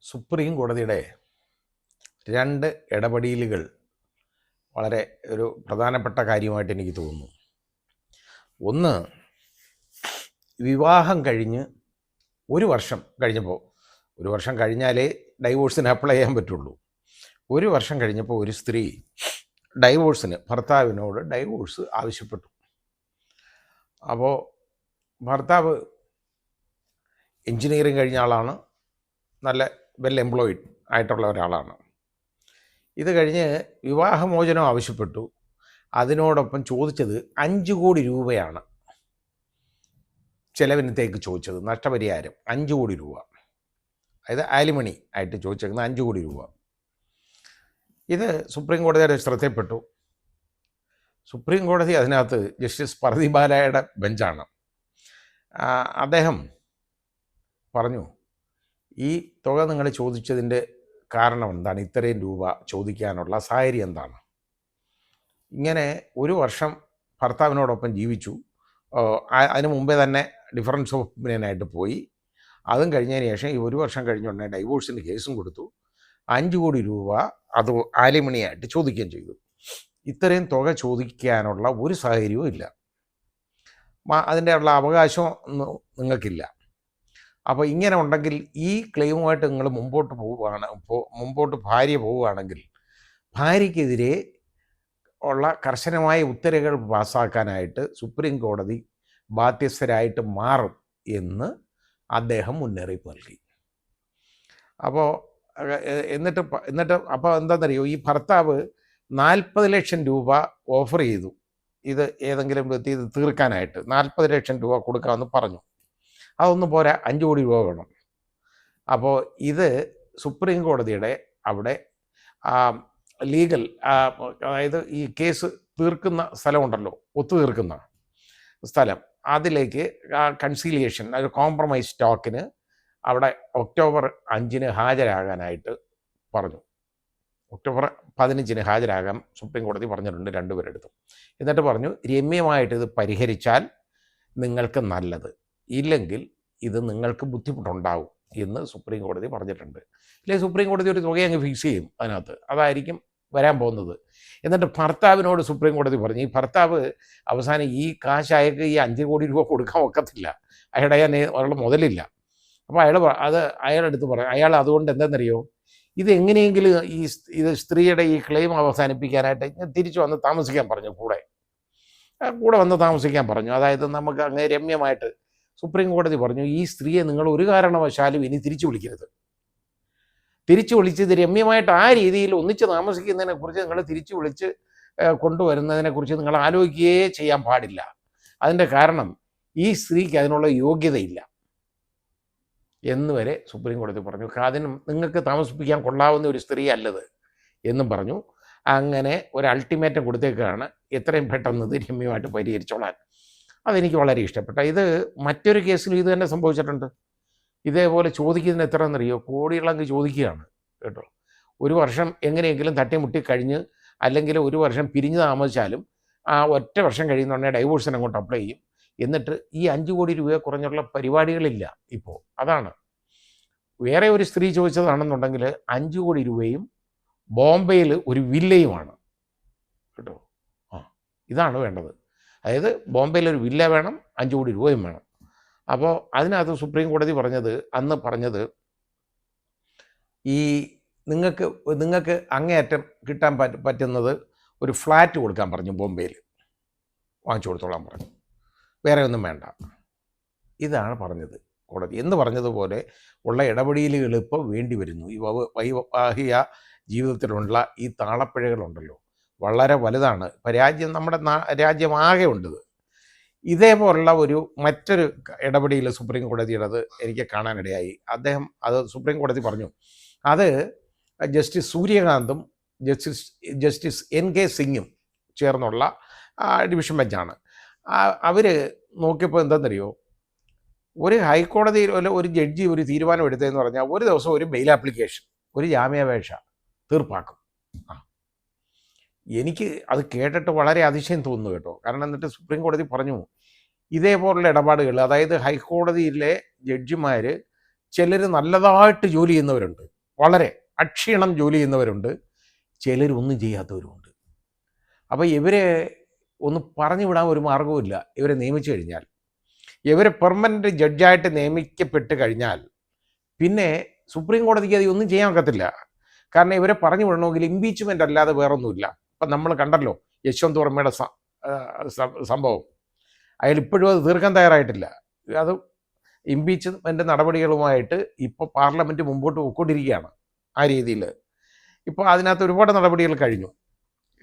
Supreme കോടതിയുടെ രണ്ട് ഇടപെടലുകൾ വളരെ ഒരു പ്രധാനപ്പെട്ട കാര്യമായിട്ട് എനിക്ക് തോന്നുന്നു. ഒന്ന്, വിവാഹം കഴിഞ്ഞ് ഒരു വർഷം കഴിഞ്ഞപ്പോൾ, ഒരു വർഷം കഴിഞ്ഞാലേ ഡൈവോഴ്സിന് അപ്ലൈ ചെയ്യാൻ പറ്റുള്ളൂ. ഒരു വർഷം കഴിഞ്ഞപ്പോൾ ഒരു സ്ത്രീ ഭർത്താവിനോട് ഡൈവോഴ്സ് ആവശ്യപ്പെട്ടു. അപ്പോൾ ഭർത്താവ് എൻജിനീയറിങ് കഴിഞ്ഞ ആളാണ്, നല്ല വെൽ എംപ്ലോയിഡ് ആയിട്ടുള്ള ഒരാളാണ്. ഇത് കഴിഞ്ഞ് വിവാഹമോചനം ആവശ്യപ്പെട്ടു. അതിനോടൊപ്പം ചോദിച്ചത് 5 കോടി രൂപയാണ് ചെലവിനത്തേക്ക് ചോദിച്ചത്, നഷ്ടപരിഹാരം 5 കോടി രൂപ, അതായത് ആലിമണി ആയിട്ട് ചോദിച്ചേക്കുന്നത് 5 കോടി രൂപ. ഇത് സുപ്രീം കോടതിയുടെ ശ്രദ്ധയിൽപ്പെട്ടു. സുപ്രീം കോടതി അതിനകത്ത് ജസ്റ്റിസ് പർദിബാലയുടെ ബെഞ്ചാണ്. അദ്ദേഹം പറഞ്ഞു, ഈ തുക നിങ്ങൾ ചോദിച്ചതിൻ്റെ കാരണം എന്താണ്, ഇത്രയും രൂപ ചോദിക്കാനുള്ള സാഹചര്യം എന്താണ്? ഇങ്ങനെ ഒരു വർഷം ഭർത്താവിനോടൊപ്പം ജീവിച്ചു. അതിന് മുമ്പേ തന്നെ ഡിഫറൻസ് ഓഫ് ഒപ്പീനിയനായിട്ട് പോയി. അതും കഴിഞ്ഞതിന് ശേഷം ഈ ഒരു വർഷം കഴിഞ്ഞുടനെ ഡൈവോഴ്സിൻ്റെ കേസും കൊടുത്തു. 5 കോടി രൂപ അത് ആലിമണിയായിട്ട് ചോദിക്കുകയും ചെയ്തു. ഇത്രയും തുക ചോദിക്കാനുള്ള ഒരു സാഹചര്യവും ഇല്ല, അതിൻ്റെ ഉള്ള അവകാശം നിങ്ങൾക്കില്ല. അപ്പോൾ ഇങ്ങനെ ഉണ്ടെങ്കിൽ ഈ ക്ലെയിമുമായിട്ട് നിങ്ങൾ മുമ്പോട്ട് ഭാര്യ പോവുകയാണെങ്കിൽ ഭാര്യയ്ക്കെതിരെ ഉള്ള കർശനമായ ഉത്തരവുകൾ പാസ്സാക്കാനായിട്ട് സുപ്രീം കോടതി ബാധ്യസ്ഥരായിട്ട് മാറും എന്ന് അദ്ദേഹം മുന്നറിയിപ്പ് നൽകി. അപ്പോൾ എന്നിട്ട് അപ്പോൾ എന്താണെന്നറിയോ, ഈ ഭർത്താവ് 40 ലക്ഷം രൂപ ഓഫർ ചെയ്തു, ഇത് ഏതെങ്കിലും വ്യക്തി ഇത് തീർക്കാനായിട്ട് 40 ലക്ഷം രൂപ കൊടുക്കാമെന്ന് പറഞ്ഞു. അതൊന്നും പോരാ, 5 കോടി രൂപ വേണം. അപ്പോൾ ഇത് സുപ്രീം കോടതിയുടെ അവിടെ ലീഗൽ, അതായത് ഈ കേസ് തീർക്കുന്ന സ്ഥലമുണ്ടല്ലോ, ഒത്തുതീർക്കുന്ന സ്ഥലം, അതിലേക്ക് കൺസീലിയേഷൻ, ഒരു കോംപ്രമൈസ് ടോക്കിന് അവിടെ ഒക്ടോബർ 5 ഹാജരാകാനായിട്ട് പറഞ്ഞു. ഒക്ടോബർ 15 ഹാജരാകാൻ സുപ്രീം കോടതി പറഞ്ഞിട്ടുണ്ട് രണ്ടുപേരെടുത്തും. എന്നിട്ട് പറഞ്ഞു, രമ്യമായിട്ട് ഇത് പരിഹരിച്ചാൽ നിങ്ങൾക്ക് നല്ലത്, ഇല്ലെങ്കിൽ ഇത് നിങ്ങൾക്ക് ബുദ്ധിമുട്ടുണ്ടാവും എന്ന് സുപ്രീം കോടതി പറഞ്ഞിട്ടുണ്ട്. ഇല്ലെങ്കിൽ സുപ്രീം കോടതി ഒരു തുക അങ്ങ് ഫിക്സ് ചെയ്യും അതിനകത്ത്, അതായിരിക്കും വരാൻ പോകുന്നത്. എന്നിട്ട് ഭർത്താവിനോട് സുപ്രീം കോടതി പറഞ്ഞു, ഈ ഭർത്താവ് അവസാനം ഈ കാശ് അയാൾക്ക് ഈ 5 കോടി രൂപ കൊടുക്കാൻ ഒക്കത്തില്ല, അയാളുടെ മുതലില്ല. അപ്പോൾ അയാളെടുത്ത് പറയാം, അയാൾ അതുകൊണ്ട് എന്തെന്നറിയോ, ഇത് എങ്ങനെയെങ്കിലും ഇത് സ്ത്രീയുടെ ഈ ക്ലെയിം അവസാനിപ്പിക്കാനായിട്ട് തിരിച്ചു വന്ന് താമസിക്കാൻ പറഞ്ഞു, കൂടെ വന്ന് താമസിക്കാൻ പറഞ്ഞു. അതായത് നമുക്ക് അങ്ങ് രമ്യമായിട്ട് സുപ്രീം കോടതി പറഞ്ഞു, ഈ സ്ത്രീയെ നിങ്ങൾ ഒരു കാരണവശാലും ഇനി തിരിച്ചു വിളിക്കരുത്. തിരിച്ചു വിളിച്ചത് രമ്യമായിട്ട് ആ രീതിയിൽ ഒന്നിച്ച് താമസിക്കുന്നതിനെക്കുറിച്ച് നിങ്ങൾ തിരിച്ചു വിളിച്ച് കൊണ്ടുവരുന്നതിനെക്കുറിച്ച് നിങ്ങൾ ആലോചിക്കുകയേ ചെയ്യാൻ പാടില്ല. അതിൻ്റെ കാരണം ഈ സ്ത്രീക്ക് അതിനുള്ള യോഗ്യതയില്ല എന്ന് വരെ സുപ്രീം കോടതി പറഞ്ഞു. അതിനും നിങ്ങൾക്ക് താമസിപ്പിക്കാൻ കൊള്ളാവുന്ന ഒരു സ്ത്രീ അല്ലത് എന്നും പറഞ്ഞു. അങ്ങനെ ഒരു അൾട്ടിമേറ്റം കൊടുത്തേക്കാണ് എത്രയും പെട്ടെന്ന് ഇത് രമ്യമായിട്ട് പരിഹരിച്ചോളാൻ. അതെനിക്ക് വളരെ ഇഷ്ടപ്പെട്ട. ഇത് മറ്റൊരു കേസിലും ഇത് തന്നെ സംഭവിച്ചിട്ടുണ്ട്. ഇതേപോലെ ചോദിക്കുന്നതിന് എത്ര എന്നറിയോ, കോടികളങ്ങ് ചോദിക്കുകയാണ് കേട്ടോ. ഒരു വർഷം എങ്ങനെയെങ്കിലും തട്ടിമുട്ടി കഴിഞ്ഞ്, അല്ലെങ്കിൽ ഒരു വർഷം പിരിഞ്ഞ് താമസിച്ചാലും ആ ഒറ്റ വർഷം കഴിയുന്നുണ്ടെങ്കിൽ ഡൈവോഴ്സിന് അങ്ങോട്ട് അപ്ലൈ ചെയ്യും. എന്നിട്ട് ഈ 5 കോടി രൂപയെ കുറഞ്ഞുള്ള പരിപാടികളില്ല ഇപ്പോൾ. അതാണ് വേറെ ഒരു സ്ത്രീ ചോദിച്ചതാണെന്നുണ്ടെങ്കിൽ 5 കോടി രൂപയും ബോംബെയിൽ ഒരു വില്ലയുമാണ് കേട്ടോ. ഇതാണ് വേണ്ടത്. അതായത് ബോംബെയിൽ ഒരു വില്ല വേണം, 5 കോടി രൂപയും വേണം. അപ്പോൾ അതിനകത്ത് സുപ്രീം കോടതി അന്ന് പറഞ്ഞത്, ഈ നിങ്ങൾക്ക് അങ്ങേയറ്റം കിട്ടാൻ പറ്റുന്നത് ഒരു ഫ്ലാറ്റ് കൊടുക്കാൻ പറഞ്ഞു, ബോംബെയിൽ വാങ്ങിച്ചു കൊടുത്തോളാൻ പറഞ്ഞു, വേറെ ഒന്നും വേണ്ട. ഇതാണ് പറഞ്ഞത് കോടതി. എന്ന് പറഞ്ഞതുപോലെ ഉള്ള ഇടപെടലുകൾ ഇപ്പോൾ വേണ്ടി വരുന്നു. ഈ വൈവാഹിക ജീവിതത്തിലുള്ള ഈ താളപ്പിഴകളുണ്ടല്ലോ, വളരെ വലുതാണ്. ഇപ്പോൾ നമ്മുടെ രാജ്യമാകെ ഉണ്ട്. ഇതേപോലുള്ള മറ്റൊരു ഇടപെടൽ സുപ്രീം കോടതിയുടേത് എനിക്ക് കാണാനിടയായി. അത് സുപ്രീം കോടതി പറഞ്ഞു, അത് ജസ്റ്റിസ് സൂര്യകാന്തും ജസ്റ്റിസ് NK സിംഗും ചേർന്നുള്ള ഡിവിഷൻ ബെഞ്ചാണ്. അവർ നോക്കിയപ്പോൾ എന്താണെന്നറിയോ, ഒരു ഹൈക്കോടതിയിൽ ഒരു ജഡ്ജി ഒരു തീരുമാനം എടുത്തതെന്ന് പറഞ്ഞാൽ ഒരു ദിവസം ഒരു ബെയിൽ ആപ്ലിക്കേഷൻ, ഒരു ജാമ്യാപേക്ഷ തീർപ്പാക്കും. എനിക്ക് അത് കേട്ടിട്ട് വളരെ അതിശയം തോന്നുന്നു കേട്ടോ. കാരണം എന്നിട്ട് സുപ്രീം കോടതി പറഞ്ഞു, ഇതേപോലുള്ള ഇടപാടുകൾ, അതായത് ഹൈക്കോടതിയിലെ ജഡ്ജിമാർ ചിലർ നല്ലതായിട്ട് ജോലി ചെയ്യുന്നവരുണ്ട്, വളരെ അക്ഷീണം ജോലി ചെയ്യുന്നവരുണ്ട്, ചിലരൊന്നും ചെയ്യാത്തവരുമുണ്ട്. അപ്പോൾ ഇവരെ ഒന്ന് പറഞ്ഞു വിടാൻ ഒരു മാർഗവുമില്ല. ഇവരെ നിയമിച്ചു കഴിഞ്ഞാൽ, ഇവരെ പെർമനൻ്റ് ജഡ്ജായിട്ട് നിയമിക്കപ്പെട്ട് കഴിഞ്ഞാൽ പിന്നെ സുപ്രീം കോടതിക്ക് അത് ഒന്നും ചെയ്യാൻ ഒക്കത്തില്ല. കാരണം ഇവരെ പറഞ്ഞു വിടണമെങ്കിൽ ഇംപീച്ച്മെൻ്റ് അല്ലാതെ വേറൊന്നുമില്ല. ഇപ്പം നമ്മൾ കണ്ടല്ലോ യശ്വന്ത് വർമ്മയുടെ സംഭവം. അയാൾ ഇപ്പോഴും അത് തീർക്കാൻ തയ്യാറായിട്ടില്ല. അത് ഇംപീച്ച്മെൻ്റ് നടപടികളുമായിട്ട് ഇപ്പോൾ പാർലമെൻറ്റ് മുമ്പോട്ട് പോയിക്കൊണ്ടിരിക്കുകയാണ്. ആ രീതിയിൽ ഇപ്പോൾ അതിനകത്ത് ഒരുപാട് നടപടികൾ കഴിഞ്ഞു.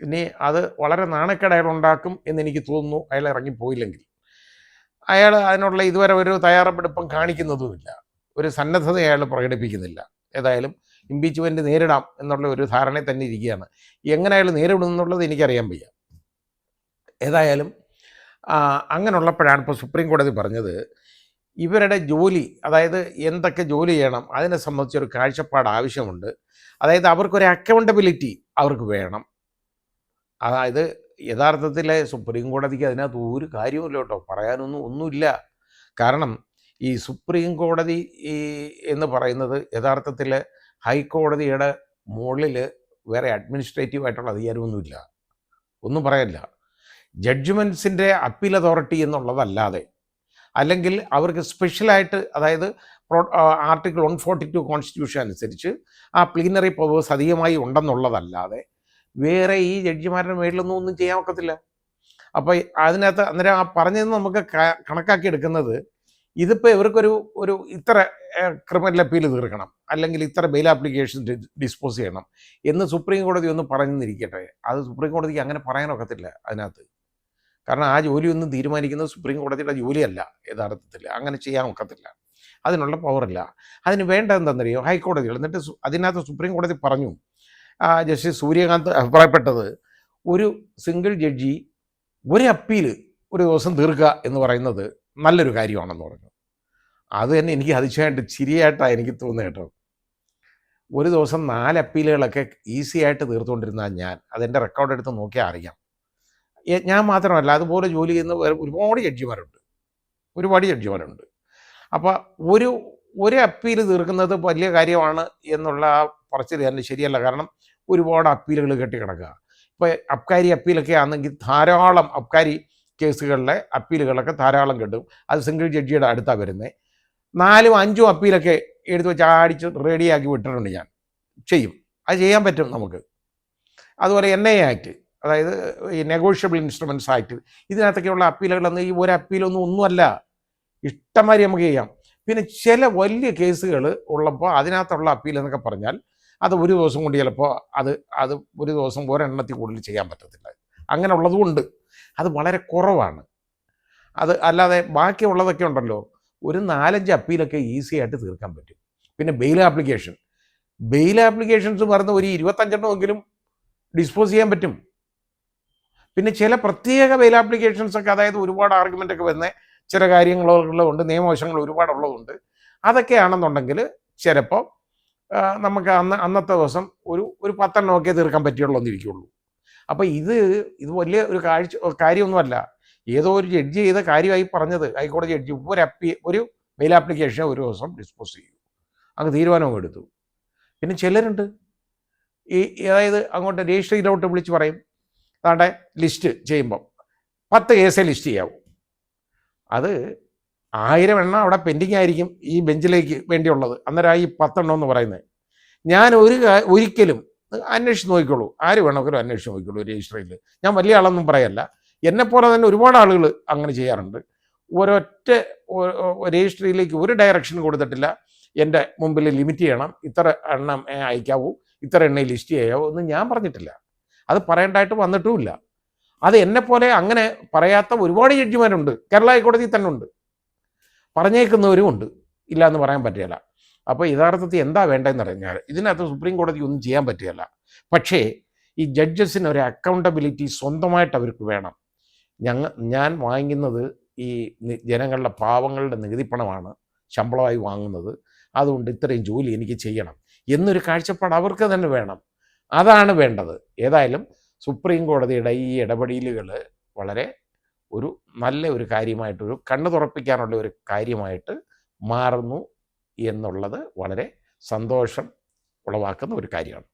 ഇനി അത് വളരെ നാണക്കേട് അയാൾ ഉണ്ടാക്കും എന്നെനിക്ക് തോന്നുന്നു, അയാൾ ഇറങ്ങിപ്പോയില്ലെങ്കിൽ. അയാൾ അതിനുള്ള ഇതുവരെ ഒരു തയ്യാറെടുപ്പും കാണിക്കുന്നതുമില്ല, ഒരു സന്നദ്ധത അയാൾ പ്രകടിപ്പിക്കുന്നില്ല. ഏതായാലും ഇംപീച്ച്മെൻറ്റ് നേരിടാം എന്നുള്ള ഒരു ധാരണയിൽ തന്നെ ഇരിക്കുകയാണ്. എങ്ങനെ അയാൾ നേരിടും എന്നുള്ളത് എനിക്കറിയാൻ വയ്യ. ഏതായാലും അങ്ങനെയുള്ളപ്പോഴാണ് ഇപ്പോൾ സുപ്രീം കോടതി പറഞ്ഞത്, ഇവരുടെ ജോലി, അതായത് എന്തൊക്കെ ജോലി ചെയ്യണം അതിനെ സംബന്ധിച്ചൊരു കാഴ്ചപ്പാട് ആവശ്യമുണ്ട്. അതായത് അവർക്കൊരു അക്കൗണ്ടബിലിറ്റി അവർക്ക് വേണം. അതായത് യഥാർത്ഥത്തിൽ സുപ്രീം കോടതിക്ക് അതിനകത്ത് ഒരു കാര്യവുമില്ല കേട്ടോ, ഒന്നുമില്ല. കാരണം ഈ സുപ്രീം കോടതി എന്ന് പറയുന്നത് യഥാർത്ഥത്തിൽ ഹൈക്കോടതിയുടെ മുകളിൽ വേറെ അഡ്മിനിസ്ട്രേറ്റീവ് ആയിട്ടുള്ള അധികാരമൊന്നുമില്ല, ഒന്നും പറയാനില്ല. ജഡ്ജ്മെൻറ്റ്സിൻ്റെ അപ്പീൽ അതോറിറ്റി എന്നുള്ളതല്ലാതെ, അല്ലെങ്കിൽ അവർക്ക് സ്പെഷ്യലായിട്ട്, അതായത് ആർട്ടിക്കിൾ 142 കോൺസ്റ്റിറ്റ്യൂഷൻ അനുസരിച്ച് ആ പ്ലീനറി പവേഴ്സ് അധികമായി ഉണ്ടെന്നുള്ളതല്ലാതെ വേറെ ഈ ജഡ്ജിമാരുടെ മേളിലൊന്നും ഒന്നും ചെയ്യാൻ ഒക്കത്തില്ല. അപ്പോൾ അതിനകത്ത് അന്നേരം ആ പറഞ്ഞതെന്ന് നമുക്ക് കണക്കാക്കി എടുക്കുന്നത്, ഇതിപ്പോൾ ഇവർക്കൊരു ഇത്ര ക്രിമിനൽ അപ്പീൽ തീർക്കണം, അല്ലെങ്കിൽ ഇത്ര ബെയിൽ ആപ്ലിക്കേഷൻ ഡിസ്പോസ് ചെയ്യണം എന്ന് സുപ്രീം കോടതി ഒന്ന് പറഞ്ഞിരിക്കട്ടെ. അത് സുപ്രീം കോടതിക്ക് അങ്ങനെ പറയാനൊക്കത്തില്ല അതിനകത്ത്. കാരണം ആ ജോലിയൊന്നും തീരുമാനിക്കുന്നത് സുപ്രീം കോടതിയുടെ ജോലിയല്ല യഥാർത്ഥത്തിൽ. അങ്ങനെ ചെയ്യാൻ ഒക്കത്തില്ല, അതിനുള്ള പവറില്ല. അതിന് വേണ്ടതെന്തെന്നറിയോ, ഹൈക്കോടതികൾ. എന്നിട്ട് അതിനകത്ത് സുപ്രീം കോടതി പറഞ്ഞു, ജസ്റ്റിസ് സൂര്യകാന്ത് അഭിപ്രായപ്പെട്ടത്, ഒരു സിംഗിൾ ജഡ്ജി ഒരു അപ്പീൽ ഒരു ദിവസം തീർക്കുക എന്ന് പറയുന്നത് നല്ലൊരു കാര്യമാണെന്ന് പറഞ്ഞു. അത് തന്നെ എനിക്ക് അതിശയമായിട്ട് ചിരിയായിട്ടാണ് എനിക്ക് തോന്നുന്നത് കേട്ടോ. ഒരു ദിവസം 4 അപ്പീലുകളൊക്കെ ഈസി ആയിട്ട് തീർത്തുകൊണ്ടിരുന്ന ഞാൻ, അതെൻ്റെ റെക്കോർഡ് എടുത്ത് നോക്കിയാൽ അറിയാം. ഞാൻ മാത്രമല്ല, അതുപോലെ ജോലി ചെയ്യുന്ന ഒരുപാട് ജഡ്ജിമാരുണ്ട്. അപ്പോൾ ഒരു അപ്പീൽ തീർക്കുന്നത് വലിയ കാര്യമാണ് എന്നുള്ള ആ പറച്ചിൽ തന്നെ ശരിയല്ല. കാരണം ഒരുപാട് അപ്പീലുകൾ കെട്ടിക്കിടക്കുക. ഇപ്പോൾ അബ്കാരി അപ്പീലൊക്കെ ആണെങ്കിൽ ധാരാളം അബ്കാരി കേസുകളിലെ അപ്പീലുകളൊക്കെ ധാരാളം കിട്ടും. അത് സിംഗിൾ ജഡ്ജിയുടെ അടുത്താണ് വരുന്നത്. 4ഉം 5ഉം അപ്പീലൊക്കെ എടുത്ത് വെച്ച് അടിച്ച് റെഡിയാക്കി വിട്ടിട്ടുണ്ട് ഞാൻ. അത് ചെയ്യാൻ പറ്റും നമുക്ക്. അതുപോലെ NIA ആക്ട്, അതായത് ഈ നെഗോഷ്യബിൾ ഇൻസ്ട്രുമെൻറ്റ്സ് ആക്ട്, ഇതിനകത്തൊക്കെയുള്ള അപ്പീലുകളൊന്നും ഈ ഒരു അപ്പീലൊന്നുമല്ല, ഇഷ്ടംമാതിരി നമുക്ക് ചെയ്യാം. പിന്നെ ചില വലിയ കേസുകൾ ഉള്ളപ്പോൾ അതിനകത്തുള്ള അപ്പീൽ എന്നൊക്കെ പറഞ്ഞാൽ അത് ഒരു ദിവസം കൊണ്ട് ചിലപ്പോൾ അത് ഒരു ദിവസം ഒരെണ്ണത്തിൽ കൂടുതൽ ചെയ്യാൻ പറ്റത്തില്ല. അങ്ങനെ ഉള്ളതുകൊണ്ട് അത് വളരെ കുറവാണ്. അത് അല്ലാതെ ബാക്കിയുള്ളതൊക്കെ ഉണ്ടല്ലോ, ഒരു 4-5 അപ്പീലൊക്കെ ഈസി ആയിട്ട് തീർക്കാൻ പറ്റും. പിന്നെ ബെയിൽ ആപ്ലിക്കേഷൻസ് പറഞ്ഞ ഒരു 25എണ്ണമെങ്കിലും ഡിസ്പോസ് ചെയ്യാൻ പറ്റും. പിന്നെ ചില പ്രത്യേക ബെയിൽ ആപ്ലിക്കേഷൻസൊക്കെ, അതായത് ഒരുപാട് ആർഗ്യുമെൻ്റൊക്കെ വരുന്ന ചില കാര്യങ്ങളുള്ളതുകൊണ്ട്, നിയമവശങ്ങൾ ഒരുപാടുള്ളതുണ്ട്. അതൊക്കെയാണെന്നുണ്ടെങ്കിൽ ചിലപ്പോൾ നമുക്ക് അന്നത്തെ ദിവസം ഒരു 10 എണ്ണമൊക്കെ തീർക്കാൻ പറ്റുള്ളൂ എന്നിരിക്കുള്ളൂ. അപ്പോൾ ഇത് വലിയ ഒരു കാര്യമൊന്നുമല്ല. ഏതോ ഒരു ജഡ്ജി ചെയ്ത കാര്യമായി പറഞ്ഞത്, ഹൈക്കോടതി ജഡ്ജി ഒരു ബെയിൽ ആപ്ലിക്കേഷൻ ഒരു ദിവസം ഡിസ്പോസ് ചെയ്യും, അങ്ങ് തീരുമാനവും എടുത്തു. പിന്നെ ചിലരുണ്ട് അതായത് അങ്ങോട്ട് രജിസ്ട്രിയിലോട്ട് വിളിച്ച് പറയും, അതാണ്ട് ലിസ്റ്റ് ചെയ്യുമ്പം 10 കേസേ ലിസ്റ്റ് ചെയ്യാവൂ. അത് 1000 എണ്ണം അവിടെ പെൻഡിങ് ആയിരിക്കും ഈ ബെഞ്ചിലേക്ക് വേണ്ടിയുള്ളത്. അന്നേരം ഈ 10 എണ്ണം എന്ന് പറയുന്നത്. ഞാൻ ഒരിക്കലും അന്വേഷിച്ച് നോക്കിക്കോളൂ, ആര് വേണമെങ്കിലും അന്വേഷിച്ച് നോക്കിക്കോളൂ രജിസ്ട്രിയിൽ. ഞാൻ വലിയ ആളൊന്നും പറയല്ല, എന്നെപ്പോലെ തന്നെ ഒരുപാട് ആളുകൾ അങ്ങനെ ചെയ്യാറുണ്ട്. ഒരൊറ്റ രജിസ്ട്രിയിലേക്ക് ഒരു ഡയറക്ഷൻ കൊടുത്തിട്ടില്ല, എൻ്റെ മുമ്പിൽ ലിമിറ്റ് ചെയ്യണം, ഇത്ര എണ്ണം അയക്കാവൂ, ഇത്ര എണ്ണയിൽ ലിസ്റ്റ് ചെയ്യാവൂ എന്ന് ഞാൻ പറഞ്ഞിട്ടില്ല. അത് പറയേണ്ടതായിട്ട് വന്നിട്ടുമില്ല. അത് എന്നെപ്പോലെ അങ്ങനെ പറയാത്ത ഒരുപാട് ജഡ്ജിമാരുണ്ട്, കേരള ഹൈക്കോടതിയിൽ തന്നെ ഉണ്ട്, പറഞ്ഞേക്കുന്നവരും ഉണ്ട്, ഇല്ല എന്ന് പറയാൻ പറ്റില്ല. അപ്പോൾ യഥാർത്ഥത്തിൽ എന്താ വേണ്ടതെന്ന് പറഞ്ഞാൽ, ഇതിനകത്ത് സുപ്രീം കോടതി ഒന്നും ചെയ്യാൻ പറ്റുകയില്ല. പക്ഷേ ഈ ജഡ്ജസിന് ഒരു അക്കൗണ്ടബിലിറ്റി സ്വന്തമായിട്ട് അവർക്ക് വേണം. ഞാൻ വാങ്ങിക്കുന്നത് ഈ ജനങ്ങളുടെ, പാവങ്ങളുടെ നികുതിപ്പണമാണ് ശമ്പളമായി വാങ്ങുന്നത്, അതുകൊണ്ട് ഇത്രയും ജോലി എനിക്ക് ചെയ്യണം എന്നൊരു കാഴ്ചപ്പാട് അവർക്ക് തന്നെ വേണം. അതാണ് വേണ്ടത്. ഏതായാലും സുപ്രീം കോടതിയുടെ ഈ ഇടപെടലുകൾ വളരെ നല്ല ഒരു കാര്യമായിട്ടൊരു കണ്ണു തുറപ്പിക്കാനുള്ള ഒരു കാര്യമായിട്ട് മാറുന്നു എന്നുള്ളത് വളരെ സന്തോഷം ഉളവാക്കുന്ന ഒരു കാര്യമാണ്.